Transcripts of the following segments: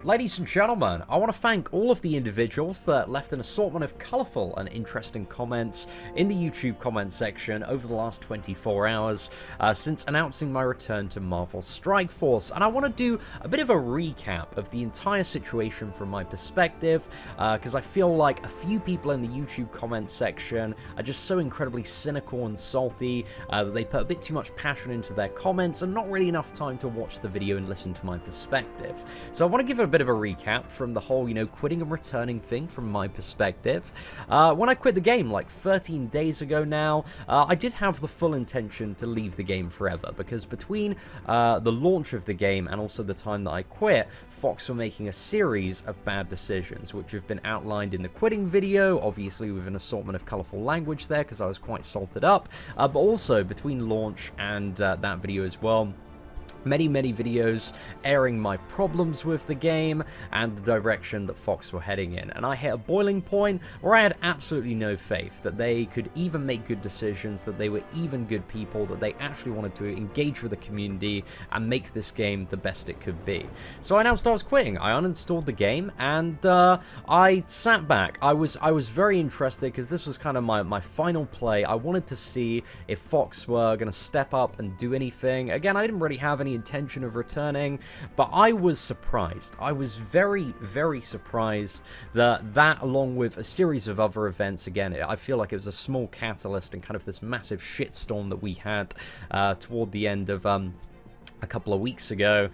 Ladies and gentlemen, I want to thank all of the individuals that left an assortment of colourful and interesting comments in the YouTube comment section over the last 24 hours since announcing my return to Marvel Strike Force. And I want to do a bit of a recap of the entire situation from my perspective, because I feel like a few people in the YouTube comment section are just so incredibly cynical and salty that they put a bit too much passion into their comments and not really enough time to watch the video and listen to my perspective. So I want to give a bit of a recap from the whole, quitting and returning thing from my perspective. When I quit the game like 13 days ago now, I did have the full intention to leave the game forever, because between the launch of the game and also the time that I quit, Fox were making a series of bad decisions, which have been outlined in the quitting video, obviously with an assortment of colourful language there, because I was quite salted up, but also between launch and that video as well. Many videos airing my problems with the game and the direction that Fox were heading in. And I hit a boiling point where I had absolutely no faith that they could even make good decisions, that they were even good people, that they actually wanted to engage with the community and make this game the best it could be. So I announced I was quitting. I uninstalled the game and I sat back. I was very interested because this was kind of my final play. I wanted to see if Fox were going to step up and do anything. Again, I didn't really have any intention of returning, but I was surprised. I was very surprised that along with a series of other events, again, I feel like it was a small catalyst in kind of this massive shitstorm that we had toward the end of a couple of weeks ago,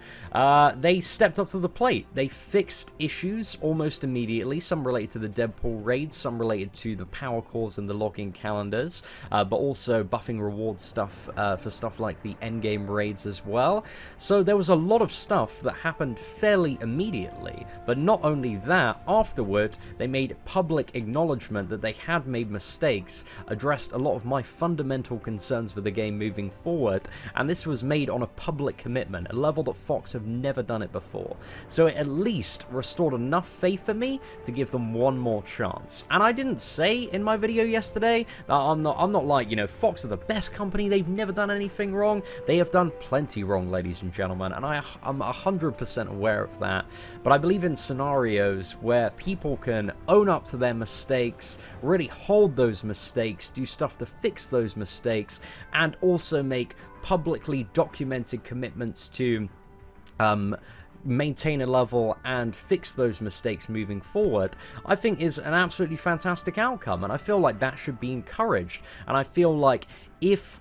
they stepped up to the plate. They fixed issues almost immediately, some related to the Deadpool raids, some related to the power cores and the login calendars, but also buffing reward stuff for stuff like the endgame raids as well. So there was a lot of stuff that happened fairly immediately, but not only that, afterward, they made public acknowledgement that they had made mistakes, addressed a lot of my fundamental concerns with the game moving forward, and this was made on a public commitment, a level that Fox have never done it before. So it at least restored enough faith in me to give them one more chance. And I didn't say in my video yesterday that I'm not like, Fox are the best company, they've never done anything wrong. They have done plenty wrong, ladies and gentlemen, and I'm 100% aware of that. But I believe in scenarios where people can own up to their mistakes, really hold those mistakes, do stuff to fix those mistakes, and also make publicly documented commitments to maintain a level and fix those mistakes moving forward, I think is an absolutely fantastic outcome, and I feel like that should be encouraged. And I feel like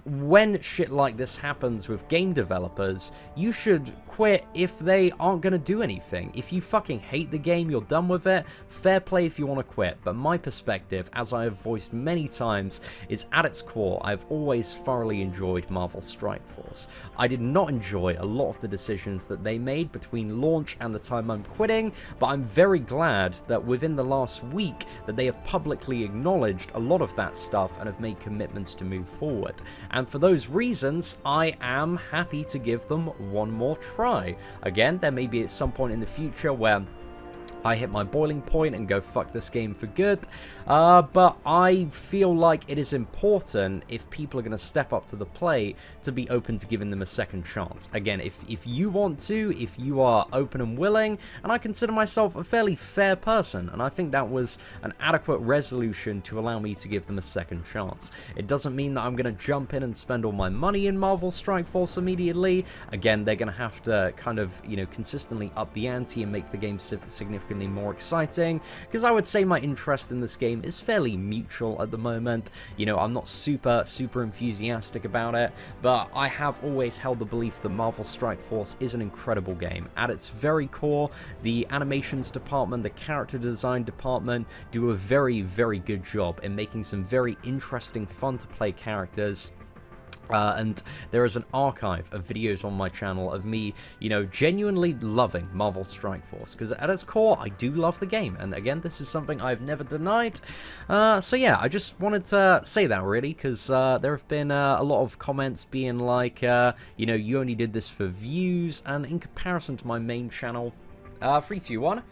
when shit like this happens with game developers, you should quit if they aren't going to do anything. If you fucking hate the game, you're done with it, fair play if you want to quit. But my perspective, as I have voiced many times, is at its core, I've always thoroughly enjoyed Marvel Strike Force. I did not enjoy a lot of the decisions that they made between launch and the time I'm quitting, but I'm very glad that within the last week that they have publicly acknowledged a lot of that stuff and have made commitments to move forward. And for those reasons, I am happy to give them one more try. Again, there may be at some point in the future where I hit my boiling point and go fuck this game for good, but I feel like it is important, if people are going to step up to the plate, to be open to giving them a second chance. Again, if you want to, if you are open and willing, and I consider myself a fairly fair person, and I think that was an adequate resolution to allow me to give them a second chance. It doesn't mean that I'm going to jump in and spend all my money in Marvel Strike Force immediately. Again, they're going to have to kind of, consistently up the ante and make the game significantly more exciting, because I would say my interest in this game is fairly mutual at the moment. I'm not super enthusiastic about it, but I have always held the belief that Marvel Strike Force is an incredible game. At its very core, the animations department, the character design department do a very good job in making some very interesting, fun to play characters. And there is an archive of videos on my channel of me, genuinely loving Marvel Strike Force, because at its core, I do love the game, and again, this is something I've never denied. So yeah, I just wanted to say that, really, because there have been a lot of comments being like, you only did this for views, and in comparison to my main channel, 3, 2, 1...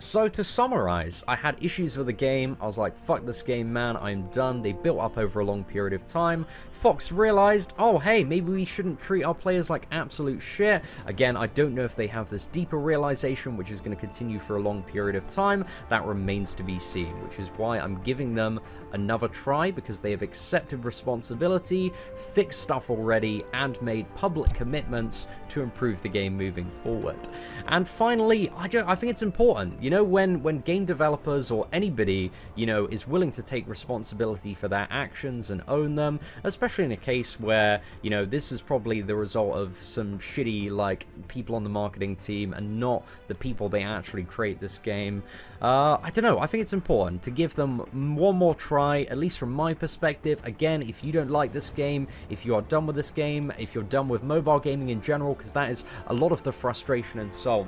So to summarize, I had issues with the game. I was like, fuck this game, man, I'm done. They built up over a long period of time. Fox realized, oh hey, maybe we shouldn't treat our players like absolute shit. Again, I don't know if they have this deeper realization, which is going to continue for a long period of time. That remains to be seen, which is why I'm giving them another try, because they have accepted responsibility, fixed stuff already, and made public commitments to improve the game moving forward. And finally, I think it's important, you know, when game developers or anybody, you know, is willing to take responsibility for their actions and own them, especially in a case where, you know, this is probably the result of some shitty, like, people on the marketing team and not the people they actually create this game. I don't know, I think it's important to give them one more try, at least from my perspective. Again, if you don't like this game, if you are done with this game, if you're done with mobile gaming in general, because that is a lot of the frustration and salt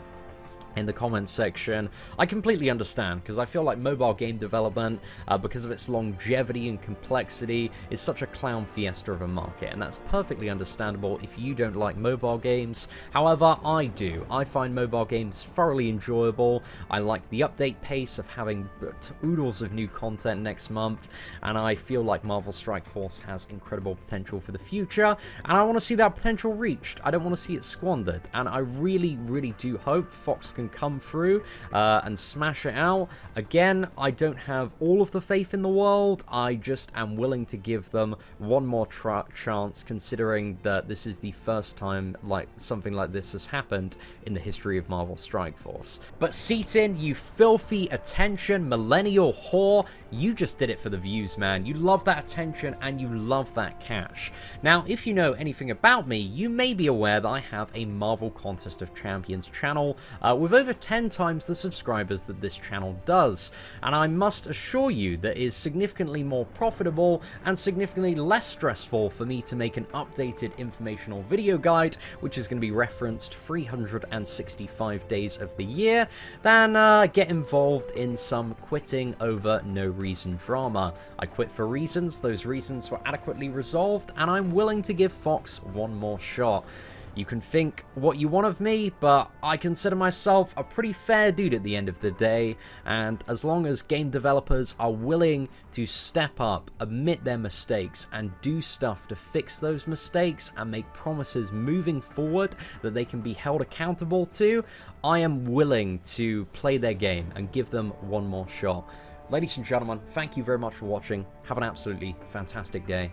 in the comments section, I completely understand, because I feel like mobile game development, because of its longevity and complexity, is such a clown fiesta of a market, and that's perfectly understandable if you don't like mobile games. However, I do. I find mobile games thoroughly enjoyable. I like the update pace of having oodles of new content next month, and I feel like Marvel Strike Force has incredible potential for the future, and I want to see that potential reached. I don't want to see it squandered, and I really, really do hope Fox can come through and smash it out. Again, I don't have all of the faith in the world. I just am willing to give them one more chance, considering that this is the first time like something like this has happened in the history of Marvel Strike Force. But Seatin, you filthy attention millennial whore, you just did it for the views, man. You love that attention and you love that cash. Now, if you know anything about me, you may be aware that I have a Marvel Contest of Champions channel with over 10 times the subscribers that this channel does, and I must assure you that it is significantly more profitable and significantly less stressful for me to make an updated informational video guide, which is going to be referenced 365 days of the year, than get involved in some quitting over no reason drama. I quit for reasons, those reasons were adequately resolved, and I'm willing to give Fox one more shot. You can think what you want of me, but I consider myself a pretty fair dude at the end of the day, and as long as game developers are willing to step up, admit their mistakes, and do stuff to fix those mistakes and make promises moving forward that they can be held accountable to, I am willing to play their game and give them one more shot. Ladies and gentlemen, thank you very much for watching. Have an absolutely fantastic day.